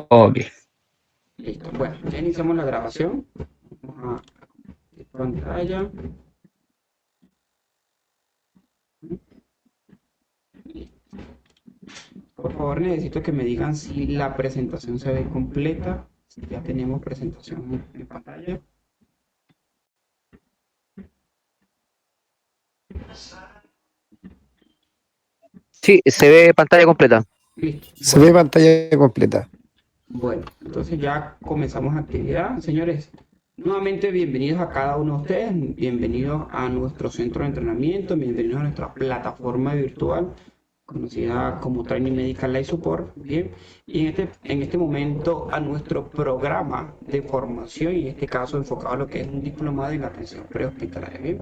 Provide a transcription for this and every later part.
Ok. Listo. Bueno, ya iniciamos la grabación. Vamos a abrir pantalla. Por favor, necesito que me digan si la presentación se ve completa. Si ya tenemos presentación en pantalla. Sí, se ve pantalla completa. Listo. Se ve pantalla completa. Bueno, entonces ya comenzamos actividad. Señores, nuevamente bienvenidos a cada uno de ustedes. Bienvenidos a nuestro centro de entrenamiento. Bienvenidos a nuestra plataforma virtual conocida como Training Medical Life Support, bien, y en este momento a nuestro programa de formación, y en este caso enfocado a lo que es un diplomado en atención prehospitalaria, bien.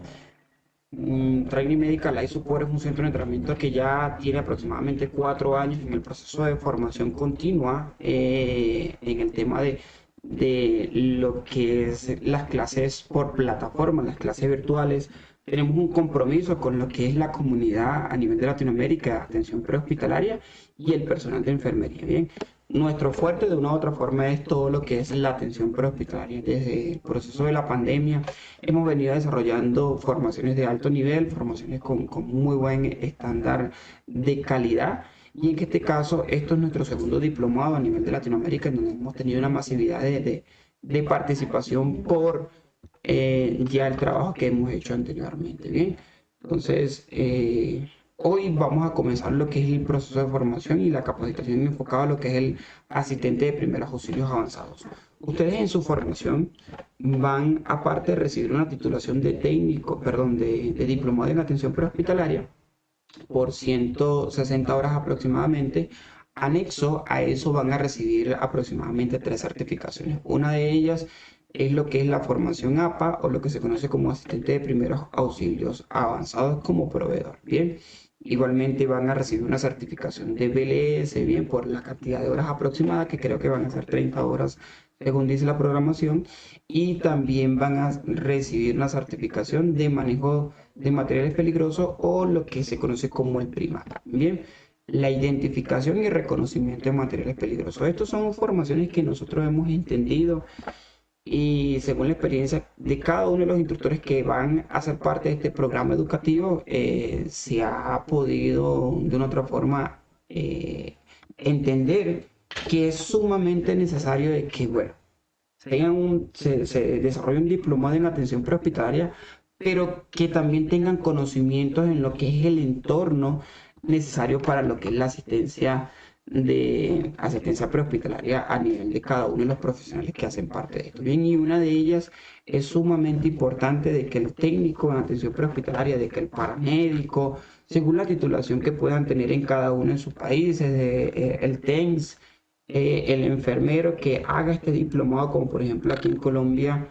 Training Medical Life Support es un centro de entrenamiento que ya tiene aproximadamente 4 años en el proceso de formación continua en el tema de lo que es las clases por plataforma, las clases virtuales. Tenemos un compromiso con lo que es la comunidad a nivel de Latinoamérica, de atención prehospitalaria y el personal de enfermería. Bien, nuestro fuerte de una u otra forma es todo lo que es la atención prehospitalaria. Desde el proceso de la pandemia hemos venido desarrollando formaciones de alto nivel, formaciones con muy buen estándar de calidad. Y en este caso, esto es nuestro segundo diplomado a nivel de Latinoamérica, en donde hemos tenido una masividad de participación por ya el trabajo que hemos hecho anteriormente. Bien, entonces, hoy vamos a comenzar lo que es el proceso de formación y la capacitación enfocada a lo que es el asistente de primeros auxilios avanzados. Ustedes en su formación van, aparte de recibir una titulación de técnico, perdón, de diplomado en atención prehospitalaria, por 160 horas aproximadamente. Anexo a eso van a recibir aproximadamente 3 certificaciones. Una de ellas es lo que es la formación APA o lo que se conoce como asistente de primeros auxilios avanzados como proveedor. Bien, igualmente van a recibir una certificación de BLS, bien, por la cantidad de horas aproximada, que creo que van a ser 30 horas según dice la programación, y también van a recibir una certificación de manejo de materiales peligrosos o lo que se conoce como el PRIMAT. Bien, la identificación y reconocimiento de materiales peligrosos. Estas son formaciones que nosotros hemos entendido y según la experiencia de cada uno de los instructores que van a ser parte de este programa educativo, se ha podido de una otra forma entender que es sumamente necesario de que, bueno, se desarrolle un diplomado en atención prehospitalaria, pero que también tengan conocimientos en lo que es el entorno necesario para lo que es la asistencia prehospitalaria a nivel de cada uno de los profesionales que hacen parte de esto. Bien, y una de ellas es sumamente importante de que el técnico en atención prehospitalaria, de que el paramédico, según la titulación que puedan tener en cada uno de sus países, el TENS, el enfermero que haga este diplomado, como por ejemplo aquí en Colombia,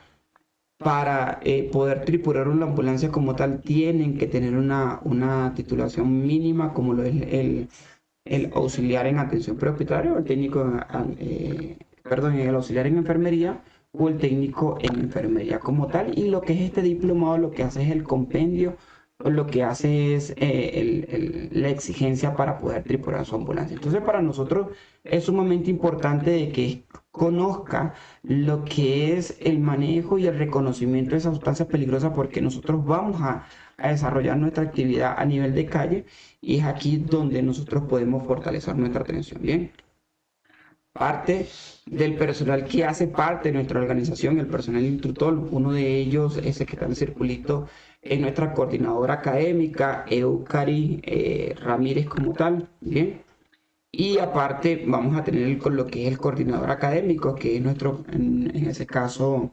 para poder tripular una ambulancia como tal, tienen que tener una titulación mínima, como lo es el auxiliar en atención prehospitalaria o el técnico, perdón, el auxiliar en enfermería o el técnico en enfermería como tal. Y lo que es este diplomado, lo que hace es el compendio, o lo que hace es la exigencia para poder tripular su ambulancia. Entonces, para nosotros es sumamente importante de que conozca lo que es el manejo y el reconocimiento de esas sustancias peligrosas, porque nosotros vamos a desarrollar nuestra actividad a nivel de calle y es aquí donde nosotros podemos fortalecer nuestra atención. Bien, parte del personal que hace parte de nuestra organización, el personal instructor, uno de ellos, ese que está en el circulito, es nuestra coordinadora académica, Eucari Ramírez como tal. Bien, y aparte vamos a tener con lo que es el coordinador académico, que es en ese caso,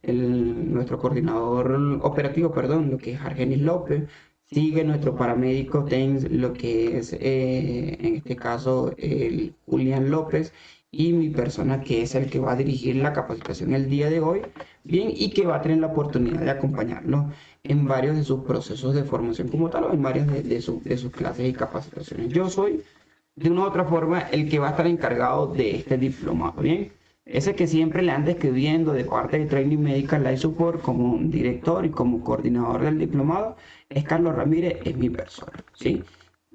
nuestro coordinador operativo, perdón, lo que es Argenis López. Sigue nuestro paramédico TENS, lo que es en este caso el Julián López, y mi persona que es el que va a dirigir la capacitación el día de hoy, bien, y que va a tener la oportunidad de acompañarnos en varios de sus procesos de formación como tal o en varias de sus clases y capacitaciones. Yo soy de una u otra forma el que va a estar encargado de este diplomado, ¿bien? Ese que siempre le anda escribiendo de parte de Training Medical Life Support como director y como coordinador del diplomado es Carlos Ramírez, es mi persona, ¿sí?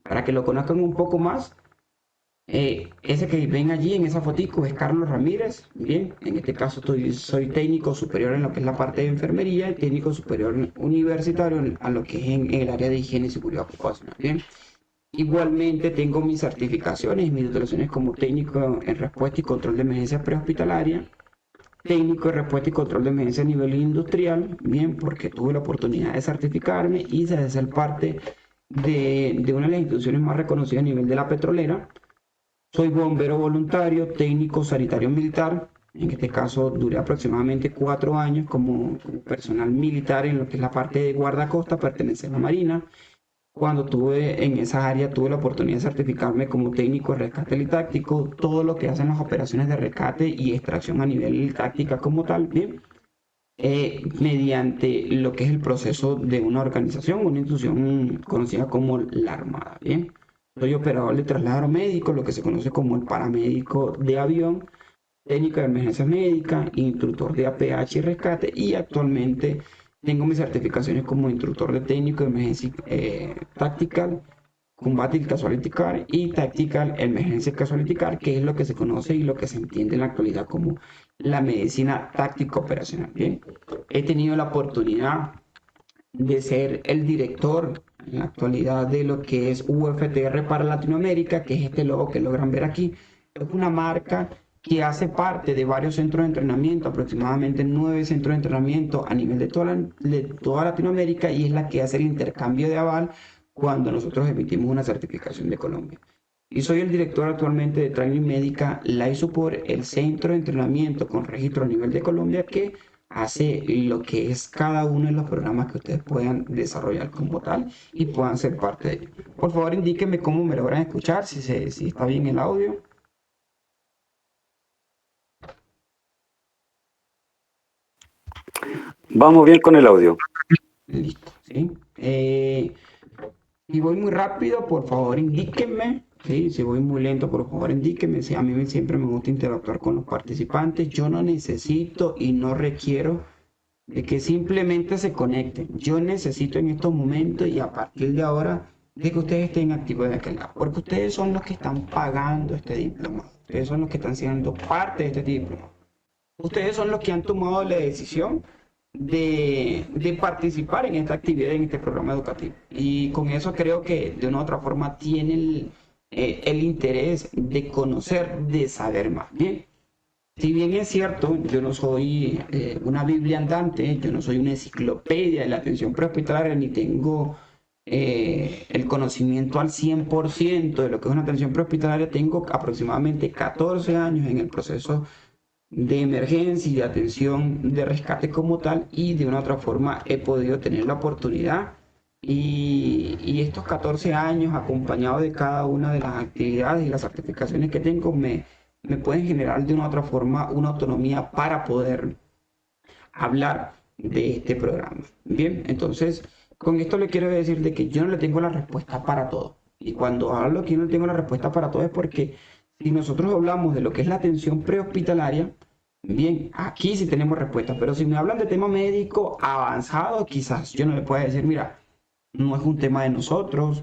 Para que lo conozcan un poco más, Ese que ven allí en esa fotico es Carlos Ramírez. Bien, en este caso soy técnico superior en lo que es la parte de enfermería y técnico superior universitario a lo que es en el área de higiene y seguridad ocupacional. Bien, igualmente tengo mis certificaciones y mis titulaciones como técnico en respuesta y control de emergencia prehospitalaria, técnico de respuesta y control de emergencia a nivel industrial, bien, porque tuve la oportunidad de certificarme y de ser parte de una de las instituciones más reconocidas a nivel de la petrolera. Soy bombero voluntario, técnico sanitario militar. En este caso duré aproximadamente 4 años como personal militar en lo que es la parte de guardacosta, pertenece a la Marina. Cuando tuve en esa área, tuve la oportunidad de certificarme como técnico de rescate y táctico, todo lo que hacen las operaciones de rescate y extracción a nivel táctica como tal, bien, mediante lo que es el proceso de una organización, una institución conocida como la Armada, bien. Soy operador de traslado médico, lo que se conoce como el paramédico de avión, técnico de emergencia médica, instructor de APH y rescate, y actualmente tengo mis certificaciones como instructor de técnico de emergencia tactical, combate casualty car y tactical emergency casualty car, que es lo que se conoce y lo que se entiende en la actualidad como la medicina táctica operacional. Bien, he tenido la oportunidad de ser el director en la actualidad de lo que es UFTR para Latinoamérica, que es este logo que logran ver aquí. Es una marca que hace parte de varios centros de entrenamiento, aproximadamente 9 centros de entrenamiento a nivel de toda Latinoamérica, y es la que hace el intercambio de aval cuando nosotros emitimos una certificación de Colombia. Y soy el director actualmente de Training Médica Life Support, el centro de entrenamiento con registro a nivel de Colombia que hace lo que es cada uno de los programas que ustedes puedan desarrollar como tal y puedan ser parte de ellos. Por favor, indíquenme cómo me logran escuchar, si está bien el audio. Vamos bien con el audio. Listo, ¿sí? Si voy muy rápido, por favor, indíquenme. ¿Sí? Si voy muy lento, por favor, indíquenme. Sí, a mí siempre me gusta interactuar con los participantes. Yo no necesito y no requiero de que simplemente se conecten. Yo necesito en estos momentos y a partir de ahora de que ustedes estén activos de aquel lado, porque ustedes son los que están pagando este diploma. Ustedes son los que están siendo parte de este diploma. Ustedes son los que han tomado la decisión de participar en esta actividad, en este programa educativo. Y con eso creo que de una u otra forma tienen el interés de conocer, de saber más. Bien, si bien es cierto, yo no soy una Biblia andante, yo no soy una enciclopedia de la atención prehospitalaria, ni tengo el conocimiento al 100% de lo que es una atención prehospitalaria, tengo aproximadamente 14 años en el proceso de emergencia y de atención de rescate como tal, y de una u otra forma he podido tener la oportunidad y estos 14 años acompañado de cada una de las actividades y las certificaciones que tengo me pueden generar de una u otra forma una autonomía para poder hablar de este programa. Bien, entonces con esto le quiero decir de que yo no le tengo la respuesta para todo. Y cuando hablo que yo no tengo la respuesta para todo es porque si nosotros hablamos de lo que es la atención prehospitalaria, bien, aquí sí tenemos respuesta, pero si me hablan de tema médico avanzado, quizás yo no le pueda decir, mira, no es un tema de nosotros,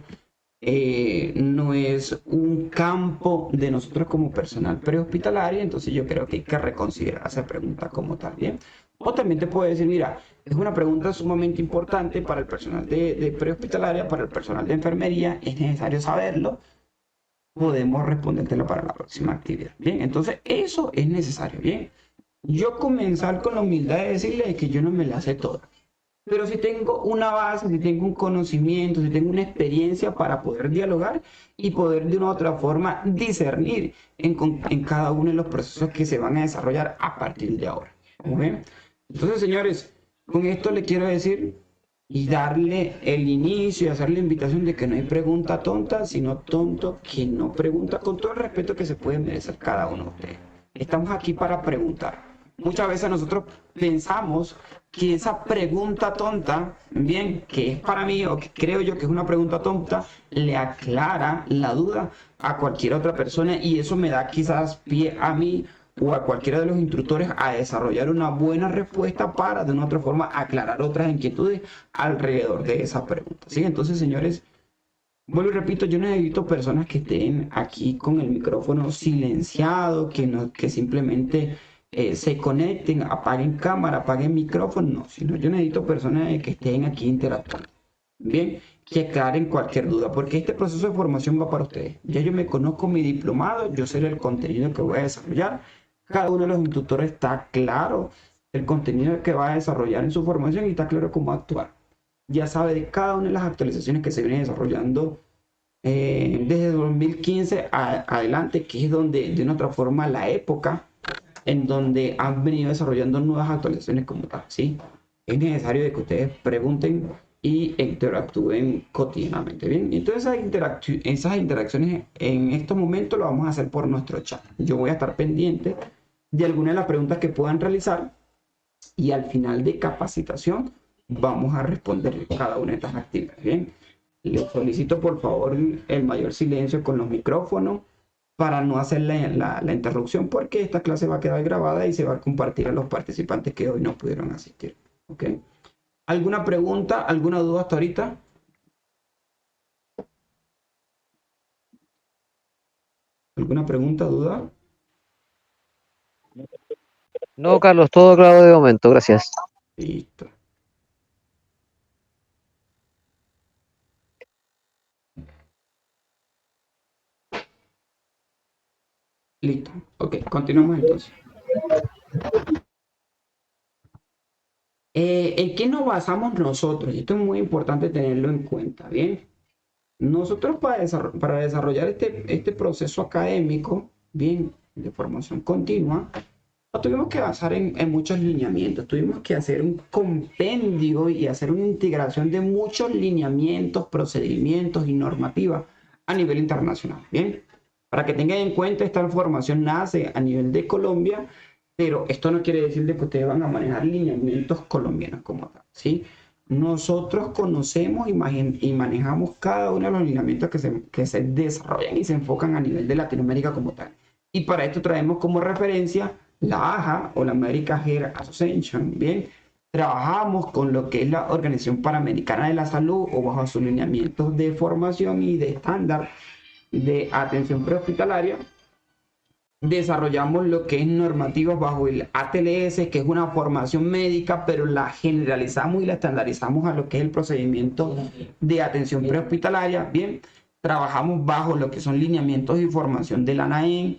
no es un campo de nosotros como personal prehospitalario, entonces yo creo que hay que reconsiderar esa pregunta como tal, ¿bien? O también te puedo decir, mira, es una pregunta sumamente importante para el personal de prehospitalaria, para el personal de enfermería, es necesario saberlo, podemos respondértelo para la próxima actividad, ¿bien? Entonces eso es necesario, ¿bien? Yo comenzar con la humildad de decirle que yo no me la sé toda. Pero si tengo una base, si tengo un conocimiento, si tengo una experiencia para poder dialogar y poder de una u otra forma discernir en cada uno de los procesos que se van a desarrollar a partir de ahora. ¿Cómo ven? Entonces, señores, con esto le quiero decir y darle el inicio y hacer la invitación de que no hay pregunta tonta, sino tonto que no pregunta, con todo el respeto que se puede merecer cada uno de ustedes. Estamos aquí para preguntar. Muchas veces nosotros pensamos que esa pregunta tonta, bien, que es para mí o que creo yo que es una pregunta tonta, le aclara la duda a cualquier otra persona y eso me da quizás pie a mí o a cualquiera de los instructores a desarrollar una buena respuesta para de una u otra forma aclarar otras inquietudes alrededor de esa pregunta. ¿Sí? Entonces, señores, Vuelvo y repito, yo necesito personas que estén aquí con el micrófono silenciado, que, no, que simplemente se conecten, apaguen cámara, apaguen micrófono, no, sino yo necesito personas que estén aquí interactuando. Bien, que aclaren cualquier duda, porque este proceso de formación va para ustedes. Ya yo me conozco mi diplomado, yo sé el contenido que voy a desarrollar. Cada uno de los instructores está claro el contenido que va a desarrollar en su formación y está claro cómo actuar. Ya sabe de cada una de las actualizaciones que se vienen desarrollando desde 2015 adelante, que es donde, de una otra forma, la época en donde han venido desarrollando nuevas actualizaciones como tal, ¿sí? Es necesario de que ustedes pregunten y interactúen cotidianamente, ¿bien? Entonces esas interacciones en estos momentos lo vamos a hacer por nuestro chat. Yo voy a estar pendiente de algunas de las preguntas que puedan realizar y al final de capacitación vamos a responder cada una de estas actividades, ¿bien? Les solicito por favor el mayor silencio con los micrófonos para no hacer la interrupción porque esta clase va a quedar grabada y se va a compartir a los participantes que hoy no pudieron asistir. ¿Ok? ¿Alguna pregunta, alguna duda hasta ahorita? ¿Alguna pregunta, duda? No, Carlos, todo claro de momento, gracias. Listo. Listo. Ok, continuamos entonces. ¿En qué nos basamos nosotros? Y esto es muy importante tenerlo en cuenta, ¿bien? Nosotros para desarrollar este proceso académico, bien, de formación continua, nos tuvimos que basar en muchos lineamientos, tuvimos que hacer un compendio y hacer una integración de muchos lineamientos, procedimientos y normativas a nivel internacional, ¿bien? Para que tengan en cuenta, esta formación nace a nivel de Colombia, pero esto no quiere decir de que ustedes van a manejar lineamientos colombianos como tal, ¿sí? Nosotros conocemos y manejamos cada uno de los lineamientos que se desarrollan y se enfocan a nivel de Latinoamérica como tal. Y para esto traemos como referencia la AJA o la American Heart Association, ¿bien? Trabajamos con lo que es la Organización Panamericana de la Salud o bajo sus lineamientos de formación y de estándar de atención prehospitalaria. Desarrollamos lo que es normativas bajo el ATLS, que es una formación médica, pero la generalizamos y la estandarizamos a lo que es el procedimiento de atención prehospitalaria. Bien, trabajamos bajo lo que son lineamientos y formación de la ANAEM.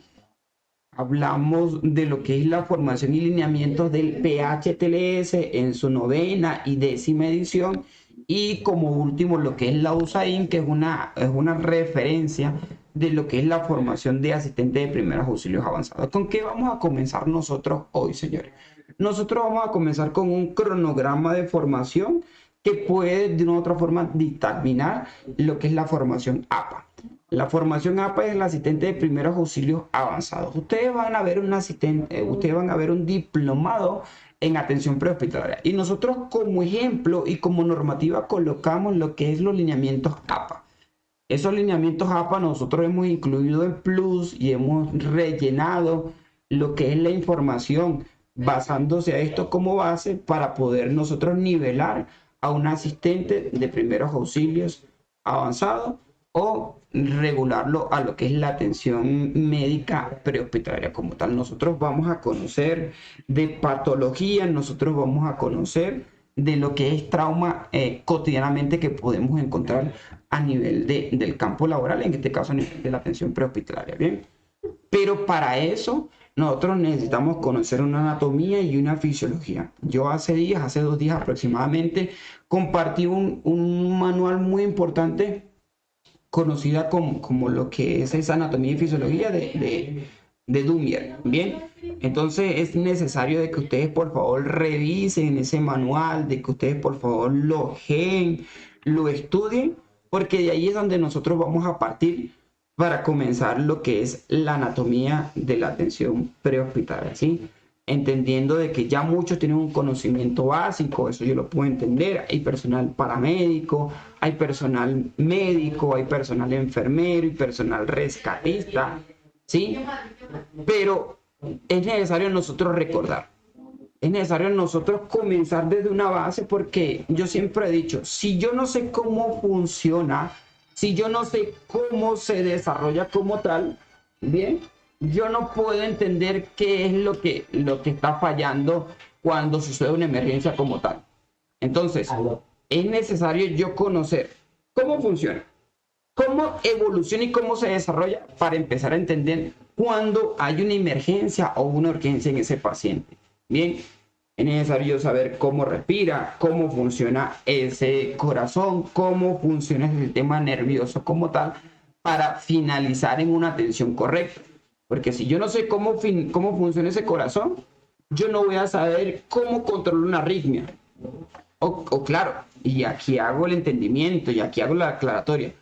Hablamos de lo que es la formación y lineamientos del PHTLS en su 9ª y 10ª edición. Y como último, lo que es la USAID, que es una referencia de lo que es la formación de asistente de primeros auxilios avanzados. ¿Con qué vamos a comenzar nosotros hoy, señores? Nosotros vamos a comenzar con un cronograma de formación que puede de una u otra forma dictaminar lo que es la formación APA. La formación APA es el asistente de primeros auxilios avanzados. Ustedes van a ver un asistente, ustedes van a ver un diplomado en atención prehospitalaria. Y nosotros como ejemplo y como normativa colocamos lo que es los lineamientos APA. Esos lineamientos APA nosotros hemos incluido en Plus y hemos rellenado lo que es la información basándose a esto como base para poder nosotros nivelar a un asistente de primeros auxilios avanzado o regularlo a lo que es la atención médica prehospitalaria como tal. Nosotros vamos a conocer de patología, nosotros vamos a conocer de lo que es trauma cotidianamente que podemos encontrar a nivel del campo laboral, en este caso a nivel de la atención prehospitalaria, ¿bien? Pero para eso nosotros necesitamos conocer una anatomía y una fisiología. Yo hace 2 días aproximadamente, compartí un manual muy importante conocida como lo que es esa anatomía y fisiología de Dumier, ¿bien? Entonces es necesario de que ustedes por favor revisen ese manual, de que ustedes por favor lo ojeen, lo estudien, porque de ahí es donde nosotros vamos a partir para comenzar lo que es la anatomía de la atención prehospitalaria, ¿sí? Entendiendo de que ya muchos tienen un conocimiento básico, eso yo lo puedo entender, hay personal paramédico, hay personal médico, hay personal enfermero y personal rescatista, ¿sí? Pero es necesario nosotros recordar, es necesario nosotros comenzar desde una base porque yo siempre he dicho, si yo no sé cómo funciona Si yo no sé cómo se desarrolla como tal, bien, yo no puedo entender qué es lo que está fallando cuando sucede una emergencia como tal. Entonces, es necesario yo conocer cómo funciona, cómo evoluciona y cómo se desarrolla para empezar a entender cuándo hay una emergencia o una urgencia en ese paciente. Bien, es necesario saber cómo respira, cómo funciona ese corazón, cómo funciona el sistema nervioso como tal, para finalizar en una atención correcta. Porque si yo no sé cómo funciona ese corazón, yo no voy a saber cómo controlar una arritmia. O claro, y aquí hago el entendimiento y aquí hago la aclaratoria.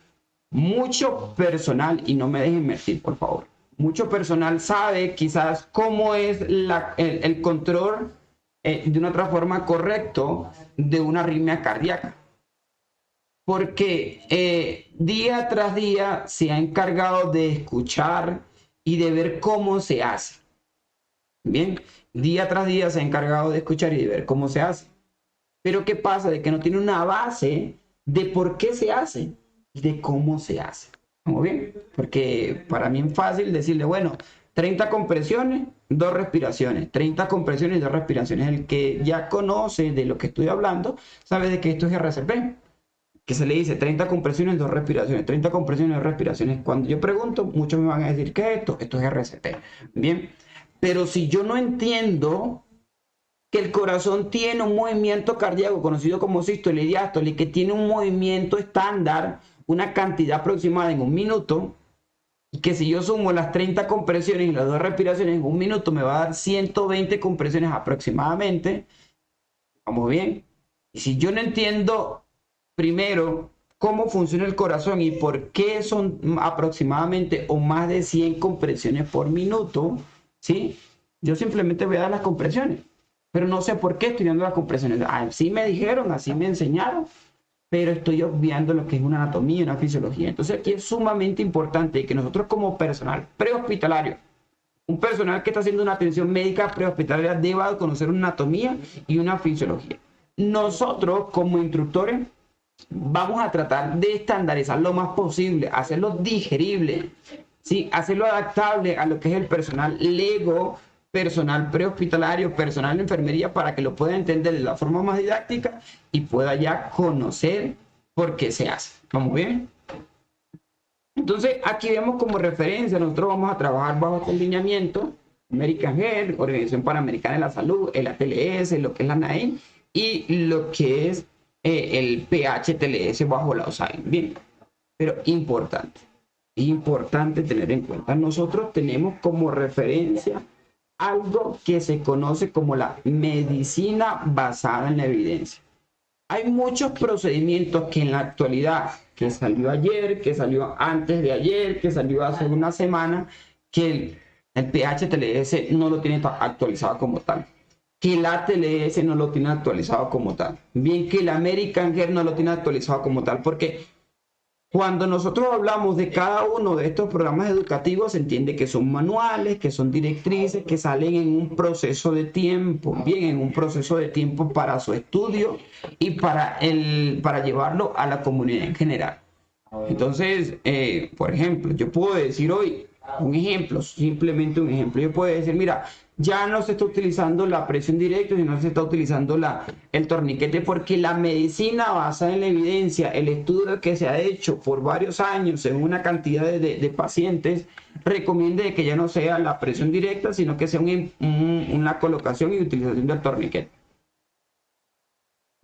Mucho personal, y no me dejen mentir, por favor, mucho personal sabe quizás cómo es el control de una otra forma correcto de una arritmia cardíaca. Porque día tras día se ha encargado de escuchar y de ver cómo se hace. Bien, día tras día se ha encargado de escuchar y de ver cómo se hace. Pero ¿qué pasa? De que no tiene una base de por qué se hace y de cómo se hace. ¿Muy bien? Porque para mí es fácil decirle, bueno, 30 compresiones, 2 respiraciones. 30 compresiones y 2 respiraciones. El que ya conoce de lo que estoy hablando sabe de que esto es RCP. Que se le dice 30 compresiones, 2 respiraciones. 30 compresiones, 2 respiraciones. Cuando yo pregunto, muchos me van a decir, ¿qué es esto? Esto es RCP. Bien. Pero si yo no entiendo que el corazón tiene un movimiento cardíaco conocido como sístole y diástole, que tiene un movimiento estándar, una cantidad aproximada en un minuto, y que si yo sumo las 30 compresiones y las 2 respiraciones en un minuto me va a dar 120 compresiones aproximadamente. Vamos bien. Y si yo no entiendo primero cómo funciona el corazón y por qué son aproximadamente o más de 100 compresiones por minuto, ¿sí? Yo simplemente voy a dar las compresiones. Pero no sé por qué estoy dando las compresiones. Así me dijeron, así me enseñaron, pero estoy obviando lo que es una anatomía y una fisiología. Entonces aquí es sumamente importante que nosotros como personal prehospitalario, un personal que está haciendo una atención médica prehospitalaria, deba conocer una anatomía y una fisiología. Nosotros como instructores vamos a tratar de estandarizar lo más posible, hacerlo digerible, ¿sí? Hacerlo adaptable a lo que es el personal lego, personal prehospitalario, personal de enfermería, para que lo pueda entender de la forma más didáctica y pueda ya conocer por qué se hace. ¿Vamos bien? Entonces, aquí vemos como referencia, nosotros vamos a trabajar bajo este lineamiento, American Health, Organización Panamericana de la Salud, el ATLS, lo que es la NAEM, y lo que es el PHTLS bajo la OSAIN. Bien, pero importante tener en cuenta, nosotros tenemos como referencia algo que se conoce como la medicina basada en la evidencia. Hay muchos procedimientos que en la actualidad, que salió ayer, que salió antes de ayer, que salió hace una semana, que el PHTLS no lo tiene actualizado como tal, que el ATLS no lo tiene actualizado como tal, bien que el American Health no lo tiene actualizado como tal, porque cuando nosotros hablamos de cada uno de estos programas educativos, se entiende que son manuales, que son directrices, que salen en un proceso de tiempo, bien, en un proceso de tiempo para su estudio y para llevarlo a la comunidad en general. Entonces, por ejemplo, yo puedo decir hoy, un ejemplo, simplemente un ejemplo, yo puedo decir, mira, ya no se está utilizando la presión directa, sino se está utilizando el torniquete, porque la medicina basada en la evidencia, el estudio que se ha hecho por varios años en una cantidad de pacientes, recomienda que ya no sea la presión directa, sino que sea una colocación y utilización del torniquete.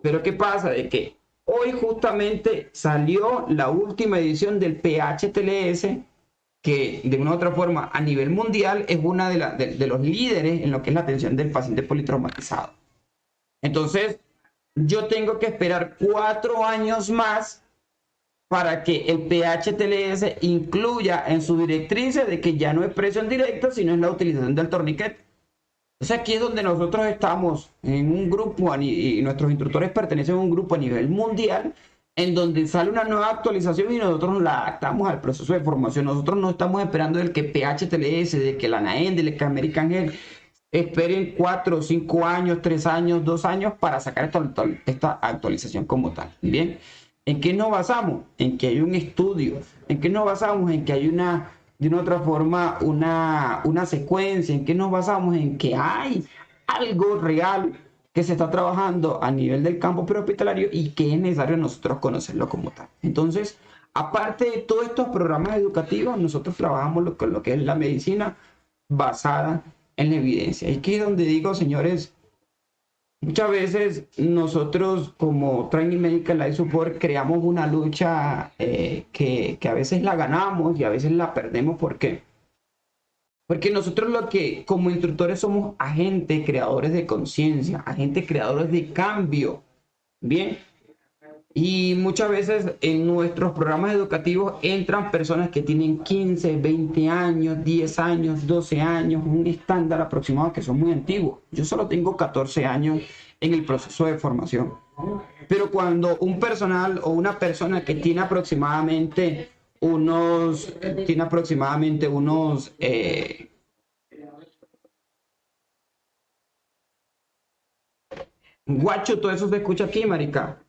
Pero ¿qué pasa? De que hoy justamente salió la última edición del PHTLS, que de una u otra forma a nivel mundial es una de los líderes en lo que es la atención del paciente politraumatizado. Entonces, yo tengo que esperar 4 años más para que el PHTLS incluya en su directriz de que ya no es presión directa, sino es la utilización del torniquete. Entonces aquí es donde nosotros estamos en un grupo y nuestros instructores pertenecen a un grupo a nivel mundial en donde sale una nueva actualización y nosotros la adaptamos al proceso de formación. Nosotros no estamos esperando del que PHTLS, de que la NAEM, del que American Health esperen 4, 5 años, 3 años, 2 años para sacar esta actualización como tal. Bien, ¿En qué nos basamos? En que hay un estudio. ¿En qué nos basamos? En que hay de una otra forma, una secuencia. ¿En qué nos basamos? En que hay algo real que se está trabajando a nivel del campo prehospitalario y que es necesario nosotros conocerlo como tal. Entonces, aparte de todos estos programas educativos, nosotros trabajamos con lo que es la medicina basada en la evidencia. Y aquí es donde digo, señores, muchas veces nosotros como Training Medical Life Support creamos una lucha que a veces la ganamos y a veces la perdemos. ¿Por qué? Porque nosotros lo que como instructores somos agentes creadores de conciencia, agentes creadores de cambio. Bien, y muchas veces en nuestros programas educativos entran personas que tienen 15, 20 años, 10 años, 12 años, un estándar aproximado que son muy antiguos. Yo solo tengo 14 años en el proceso de formación. Pero cuando un personal o una persona que tiene aproximadamente unos guacho, todo eso se escucha aquí, marica.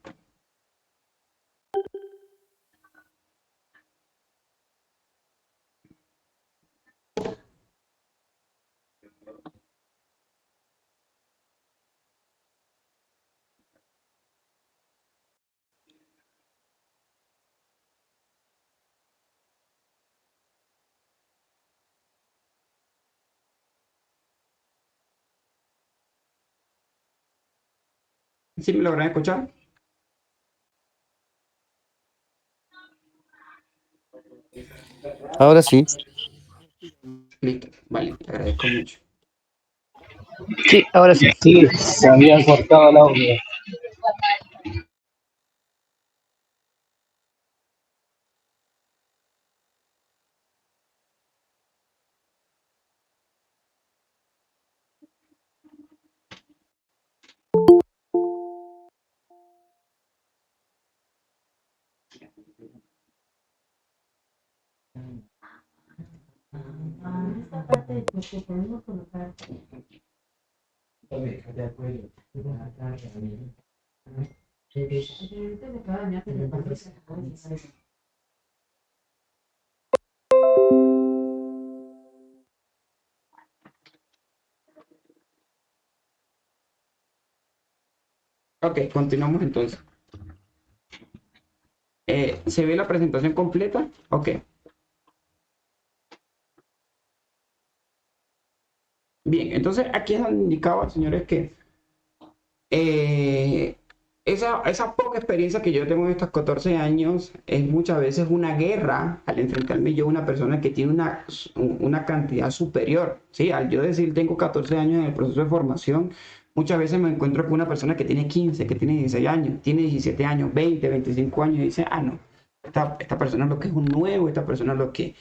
¿Sí me logran escuchar? Ahora sí. Listo, vale, te agradezco mucho. Sí, ahora sí. Sí, se había cortado el audio. Ok, continuamos entonces. ¿Se ve la presentación completa? Ok. Bien, entonces aquí es donde indicaba, señores, que eh, esa poca experiencia que yo tengo en estos 14 años es muchas veces una guerra al enfrentarme yo a una persona que tiene una cantidad superior. ¿Sí? Al yo decir tengo 14 años en el proceso de formación, muchas veces me encuentro con una persona que tiene 15, que tiene 16 años, tiene 17 años, 20, 25 años y dice, ah, no, esta persona lo que es un nuevo, esta persona lo que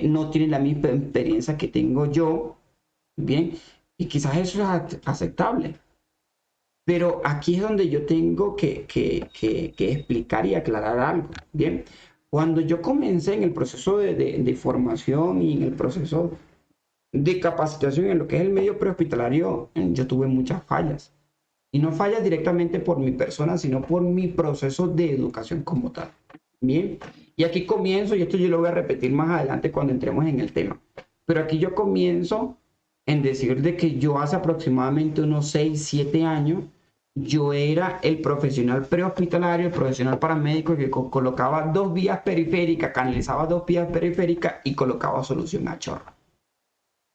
no tiene la misma experiencia que tengo yo. Bien, y quizás eso es aceptable. Pero aquí es donde yo tengo que explicar y aclarar algo. Bien, cuando yo comencé en el proceso de formación y en el proceso de capacitación en lo que es el medio prehospitalario, yo tuve muchas fallas. Y no fallas directamente por mi persona, sino por mi proceso de educación como tal. Bien, y aquí comienzo, y esto yo lo voy a repetir más adelante cuando entremos en el tema. Pero aquí yo comienzo en decir de que yo hace aproximadamente unos 6 7 años, yo era el profesional prehospitalario, el profesional paramédico que colocaba dos vías periféricas, canalizaba dos vías periféricas y colocaba solución a chorro.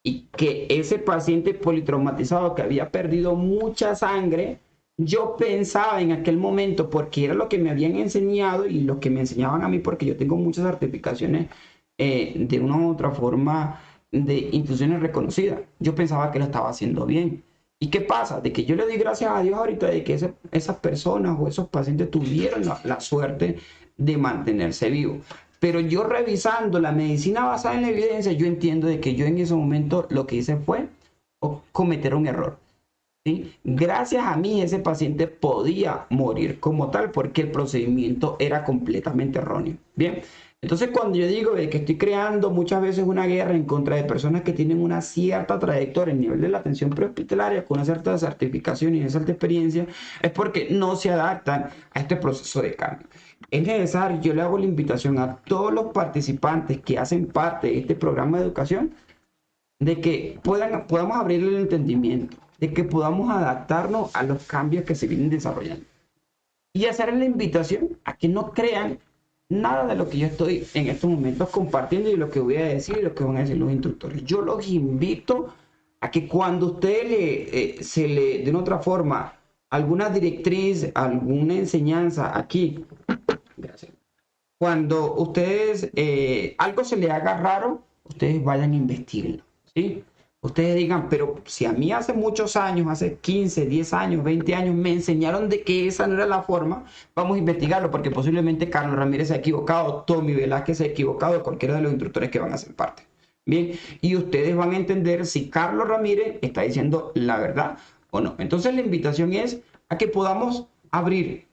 Y que ese paciente politraumatizado que había perdido mucha sangre, yo pensaba en aquel momento, porque era lo que me habían enseñado y lo que me enseñaban a mí, porque yo tengo muchas certificaciones de una u otra forma de instituciones reconocidas. Yo pensaba que lo estaba haciendo bien. ¿Y qué pasa? De que yo le doy gracias a Dios ahorita de que esas personas o esos pacientes tuvieron la suerte de mantenerse vivos. Pero yo revisando la medicina basada en la evidencia, yo entiendo de que yo en ese momento lo que hice fue cometer un error. ¿Sí? Gracias a mí ese paciente podía morir como tal porque el procedimiento era completamente erróneo. Bien, entonces cuando yo digo de que estoy creando muchas veces una guerra en contra de personas que tienen una cierta trayectoria en nivel de la atención prehospitalaria, con una cierta certificación y una cierta experiencia, es porque no se adaptan a este proceso de cambio. es necesario, yo le hago la invitación a todos los participantes que hacen parte de este programa de educación, de que podamos abrir el entendimiento, de que podamos adaptarnos a los cambios que se vienen desarrollando. Y hacer la invitación a que no crean nada de lo que yo estoy en estos momentos compartiendo y lo que voy a decir y lo que van a decir los instructores. Yo los invito a que cuando usted se le, de una otra forma, alguna directriz, alguna enseñanza aquí, gracias. Cuando ustedes, algo se le haga raro, ustedes vayan a investigarlo, ¿sí? Ustedes digan, pero si a mí hace muchos años, hace 15, 10 años, 20 años, me enseñaron de que esa no era la forma, vamos a investigarlo, porque posiblemente Carlos Ramírez se ha equivocado, Tommy Velázquez se ha equivocado, cualquiera de los instructores que van a ser parte. Bien, y ustedes van a entender si Carlos Ramírez está diciendo la verdad o no. Entonces la invitación es a que podamos abrir,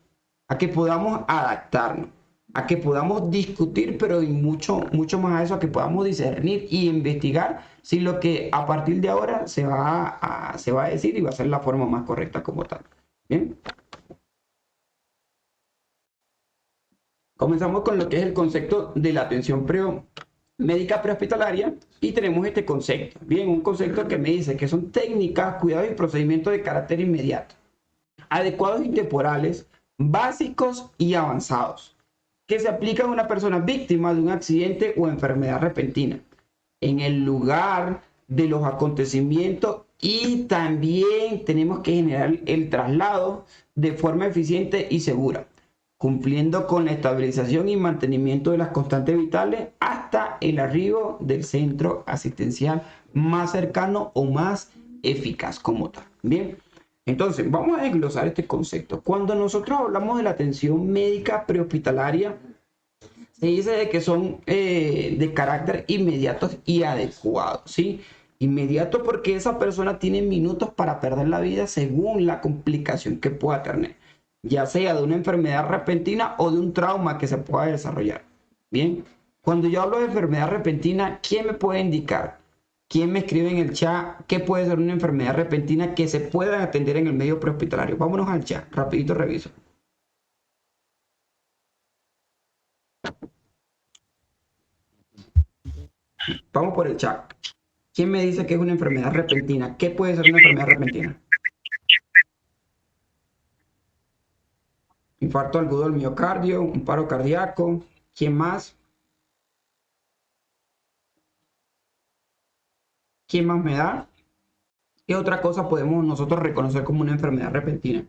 a que podamos adaptarnos, a que podamos discutir, pero y mucho más a eso, a que podamos discernir y investigar si lo que a partir de ahora se va a decir y va a ser la forma más correcta como tal. Bien. Comenzamos con lo que es el concepto de la atención médica prehospitalaria y tenemos este concepto. Bien, un concepto que me dice que son técnicas, cuidados y procedimientos de carácter inmediato, adecuados y temporales, básicos y avanzados, que se aplican a una persona víctima de un accidente o enfermedad repentina, en el lugar de los acontecimientos, y también tenemos que generar el traslado de forma eficiente y segura, cumpliendo con la estabilización y mantenimiento de las constantes vitales hasta el arribo del centro asistencial más cercano o más eficaz como tal. Bien, entonces vamos a desglosar este concepto. Cuando nosotros hablamos de la atención médica prehospitalaria, se dice de que son de carácter inmediato y adecuado, ¿sí? Inmediato porque esa persona tiene minutos para perder la vida según la complicación que pueda tener, ya sea de una enfermedad repentina o de un trauma que se pueda desarrollar. Bien, cuando yo hablo de enfermedad repentina, ¿quién me puede indicar? ¿Quién me escribe en el chat qué puede ser una enfermedad repentina que se pueda atender en el medio prehospitalario? Vámonos al chat, rapidito reviso. Vamos por el chat. ¿Quién me dice que es una enfermedad repentina? ¿Qué puede ser una enfermedad repentina? Infarto agudo del miocardio, un paro cardíaco. ¿Quién más? ¿Quién más me da? ¿Qué otra cosa podemos nosotros reconocer como una enfermedad repentina?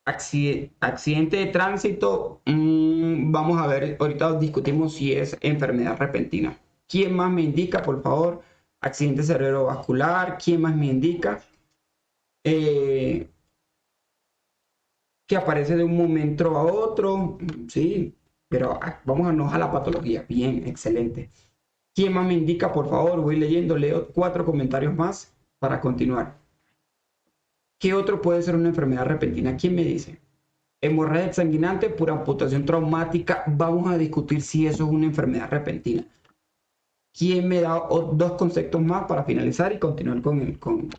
Accidente de tránsito. Vamos a ver, ahorita discutimos si es enfermedad repentina. ¿Quién más me indica, por favor? Accidente cerebrovascular. ¿Quién más me indica? Que aparece de un momento a otro. Sí, pero vamos a la patología. Bien, excelente. ¿Quién más me indica, por favor? Voy leyendo, leo 4 comentarios más para continuar. ¿Qué otro puede ser una enfermedad repentina? ¿Quién me dice? Hemorragia exsanguinante por amputación traumática. Vamos a discutir si eso es una enfermedad repentina. ¿Quién me da 2 conceptos más para finalizar y continuar con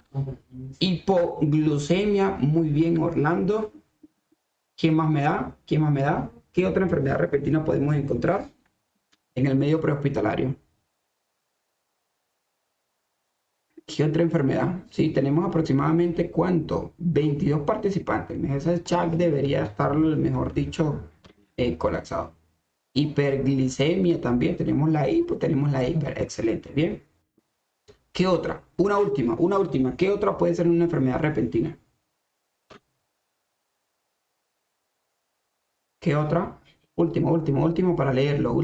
hipoglucemia? Muy bien, Orlando. ¿Quién más me da? ¿Quién más me da? ¿Qué otra enfermedad repentina podemos encontrar en el medio prehospitalario? ¿Qué otra enfermedad? Sí, tenemos aproximadamente, ¿cuánto? 22 participantes. Ese chat debería estar, mejor dicho, colapsado. Hiperglicemia también. Tenemos la hipo, tenemos la hiper. Excelente, bien. ¿Qué otra? Una última. ¿Qué otra puede ser una enfermedad repentina? ¿Qué otra? Último para leerlo.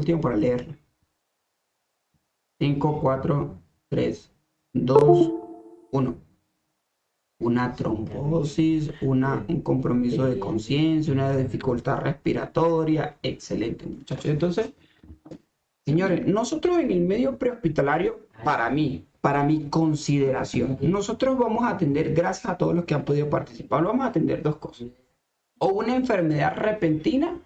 5, 4, 3, 2, 1. Una trombosis, un compromiso de conciencia, una dificultad respiratoria. Excelente, muchachos. Entonces, señores, nosotros en el medio prehospitalario, para mi consideración, nosotros vamos a atender, gracias a todos los que han podido participar, vamos a atender 2 cosas. O una enfermedad repentina,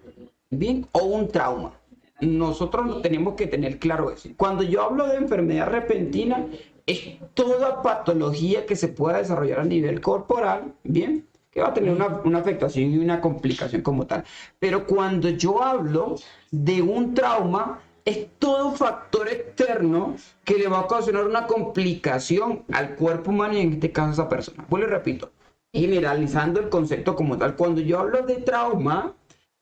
bien, o un trauma. Nosotros tenemos que tener claro eso. Cuando yo hablo de enfermedad repentina, es toda patología que se pueda desarrollar a nivel corporal, bien, que va a tener una afectación y una complicación como tal. Pero cuando yo hablo de un trauma, es todo factor externo que le va a ocasionar una complicación al cuerpo humano y en este caso a esa persona. Vuelvo y repito, generalizando el concepto como tal, cuando yo hablo de trauma,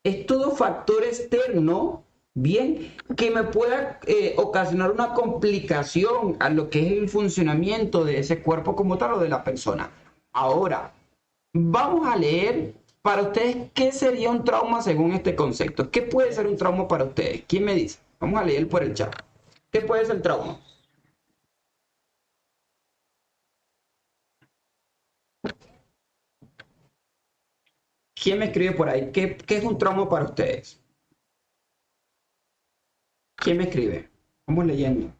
es todo factor externo, bien, que me pueda ocasionar una complicación a lo que es el funcionamiento de ese cuerpo como tal o de la persona. Ahora, vamos a leer para ustedes qué sería un trauma según este concepto. ¿Qué puede ser un trauma para ustedes? ¿Quién me dice? Vamos a leer por el chat. ¿Qué puede ser trauma? ¿Quién me escribe por ahí? ¿Qué es un trauma para ustedes? ¿Quién me escribe? Vamos leyendo.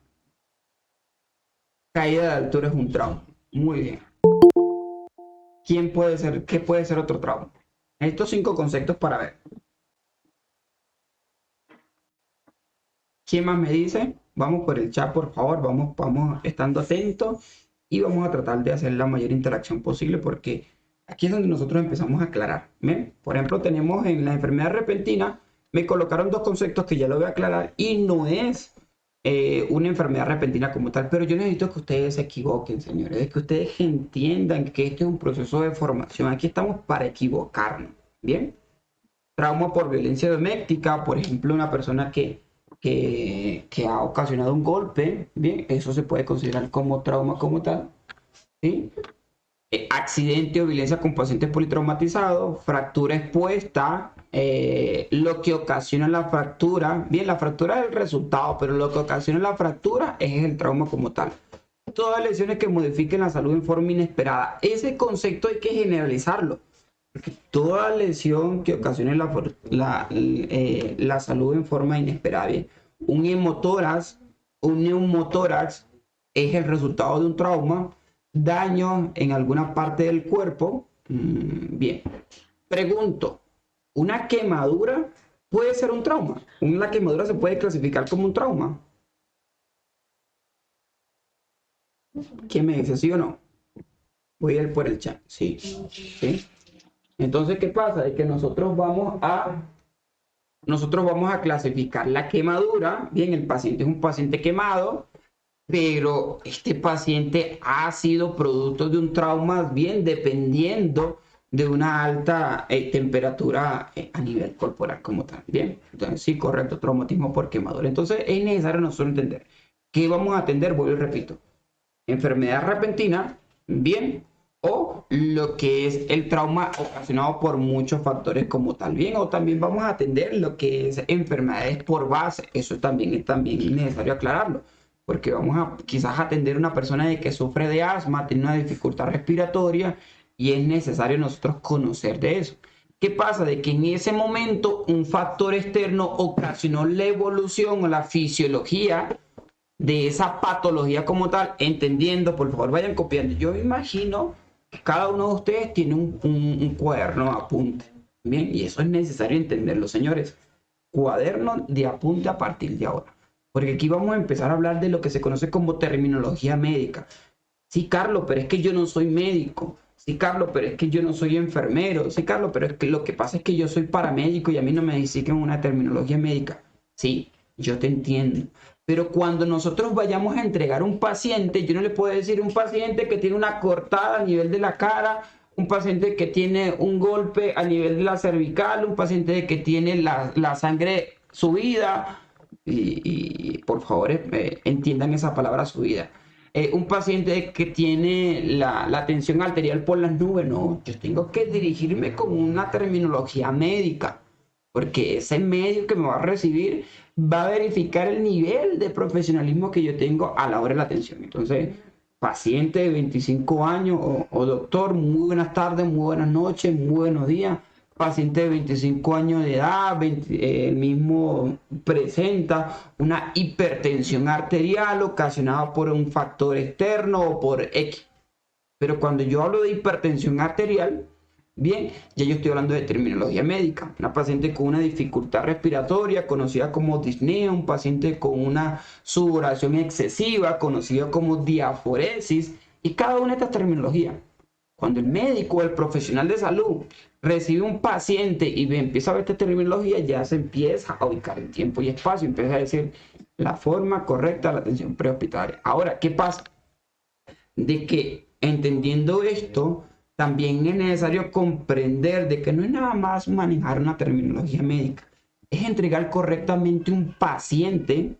Caída de altura es un trauma. Muy bien. ¿Quién puede ser? ¿Qué puede ser otro trauma? Estos 5 conceptos para ver. ¿Quién más me dice? Vamos por el chat, por favor. Vamos estando atentos y vamos a tratar de hacer la mayor interacción posible porque aquí es donde nosotros empezamos a aclarar. ¿Ven? Por ejemplo, tenemos en la enfermedad repentina, me colocaron 2 conceptos que ya lo voy a aclarar y no es una enfermedad repentina como tal, pero yo necesito que ustedes se equivoquen, señores, que ustedes entiendan que este es un proceso de formación. Aquí estamos para equivocarnos. ¿Bien? Trauma por violencia doméstica, por ejemplo, una persona que ha ocasionado un golpe, bien, eso se puede considerar como trauma como tal, ¿sí? Accidente o violencia con pacientes politraumatizados, fractura expuesta, lo que ocasiona la fractura, bien, la fractura es el resultado, pero lo que ocasiona la fractura es el trauma como tal. Todas lesiones que modifiquen la salud en forma inesperada, ese concepto hay que generalizarlo. Porque toda lesión que ocasione la salud en forma inesperada, bien, un hemotórax, un neumotórax es el resultado de un trauma, daño en alguna parte del cuerpo. Bien, pregunto, ¿una quemadura puede ser un trauma? ¿Una quemadura se puede clasificar como un trauma? ¿Quién me dice sí o no? Voy a ir por el chat, sí, sí. Entonces, ¿qué pasa? Es que nosotros vamos a clasificar la quemadura. Bien, el paciente es un paciente quemado, pero este paciente ha sido producto de un trauma, bien, dependiendo de una alta temperatura a nivel corporal como tal. Bien, entonces sí, correcto, traumatismo por quemadura. Entonces es necesario nosotros entender qué vamos a atender, vuelvo y repito, enfermedad repentina, bien, o lo que es el trauma ocasionado por muchos factores como tal, bien, o también vamos a atender lo que es enfermedades por base. Eso también es necesario aclararlo, porque vamos a quizás atender a una persona de que sufre de asma, tiene una dificultad respiratoria y es necesario nosotros conocer de eso. ¿Qué pasa? De que en ese momento un factor externo ocasionó la evolución o la fisiología de esa patología como tal, entendiendo, por favor vayan copiando. Yo me imagino que cada uno de ustedes tiene un cuaderno de apunte, bien, y eso es necesario entenderlo, señores. Cuaderno de apunte a partir de ahora, porque aquí vamos a empezar a hablar de lo que se conoce como terminología médica. Sí, Carlos, pero es que yo no soy médico. Sí, Carlos, pero es que yo no soy enfermero. Sí, Carlos, pero es que lo que pasa es que yo soy paramédico y a mí no me exigen una terminología médica. Sí, yo te entiendo. Pero cuando nosotros vayamos a entregar un paciente, yo no le puedo decir un paciente que tiene una cortada a nivel de la cara, un paciente que tiene un golpe a nivel de la cervical, un paciente que tiene la sangre subida, y por favor entiendan esa palabra subida. Un paciente que tiene la tensión arterial por las nubes, no, yo tengo que dirigirme con una terminología médica, porque ese médico que me va a recibir va a verificar el nivel de profesionalismo que yo tengo a la hora de la atención. Entonces, paciente de 25 años o doctor, muy buenas tardes, muy buenas noches, muy buenos días. Paciente de 25 años de edad, el mismo presenta una hipertensión arterial ocasionada por un factor externo o por X. Pero cuando yo hablo de hipertensión arterial, bien, ya yo estoy hablando de terminología médica. Una paciente con una dificultad respiratoria, conocida como disnea, un paciente con una sudoración excesiva, conocida como diaforesis, y cada una de estas terminologías. Cuando el médico o el profesional de salud recibe un paciente y empieza a ver esta terminología, ya se empieza a ubicar en tiempo y espacio, empieza a decir la forma correcta de la atención prehospitalaria. Ahora, ¿qué pasa? De que entendiendo esto, también es necesario comprender de que no es nada más manejar una terminología médica, es entregar correctamente un paciente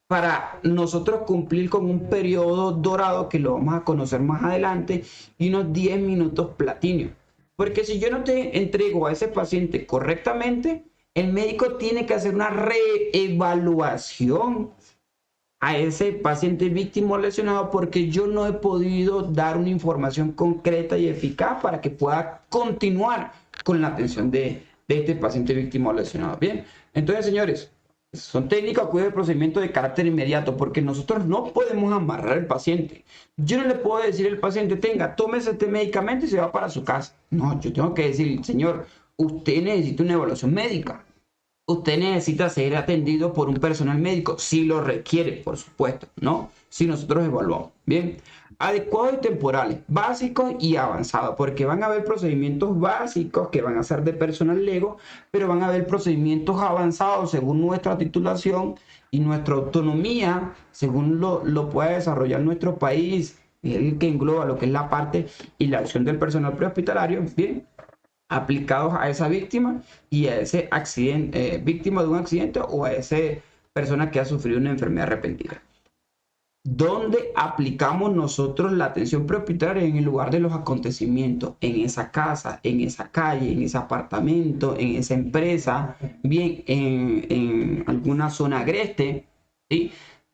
para nosotros cumplir con un periodo dorado que lo vamos a conocer más adelante y unos 10 minutos platino. Porque si yo no te entrego a ese paciente correctamente, el médico tiene que hacer una reevaluación a ese paciente víctima o lesionado porque yo no he podido dar una información concreta y eficaz para que pueda continuar con la atención de este paciente víctima o lesionado. Bien, entonces, señores, son técnicas de procedimiento de carácter inmediato porque nosotros no podemos amarrar al paciente. Yo no le puedo decir al paciente, tenga, tómese este medicamento y se va para su casa. No, yo tengo que decir, señor, usted necesita una evaluación médica. Usted necesita ser atendido por un personal médico, si lo requiere, por supuesto, ¿no? Si nosotros evaluamos. Bien, adecuados y temporales, básicos y avanzados, porque van a haber procedimientos básicos que van a ser de personal lego, pero van a haber procedimientos avanzados según nuestra titulación y nuestra autonomía, según lo pueda desarrollar nuestro país, el que engloba lo que es la parte y la acción del personal prehospitalario, bien, aplicados a esa víctima y a ese accidente, víctima de un accidente o a esa persona que ha sufrido una enfermedad repentina. ¿Dónde aplicamos nosotros la atención prehospitalaria? En el lugar de los acontecimientos, en esa casa, en esa calle, en ese apartamento, en esa empresa, bien, en alguna zona agreste, ¿sí?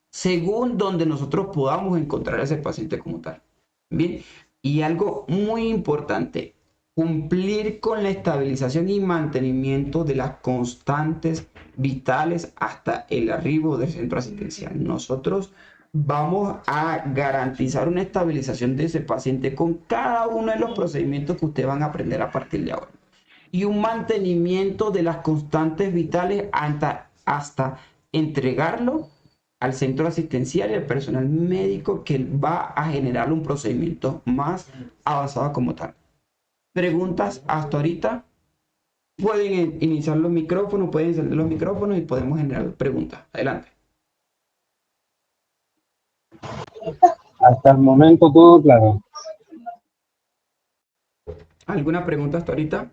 Según donde nosotros podamos encontrar a ese paciente como tal. Bien, y algo muy importante, cumplir con la estabilización y mantenimiento de las constantes vitales hasta el arribo del centro asistencial. Nosotros vamos a garantizar una estabilización de ese paciente con cada uno de los procedimientos que ustedes van a aprender a partir de ahora. Y un mantenimiento de las constantes vitales hasta entregarlo al centro asistencial y al personal médico que va a generar un procedimiento más avanzado como tal. Preguntas hasta ahorita. Pueden iniciar los micrófonos, pueden encender los micrófonos y podemos generar preguntas. Adelante. Hasta el momento todo claro. ¿Alguna pregunta hasta ahorita?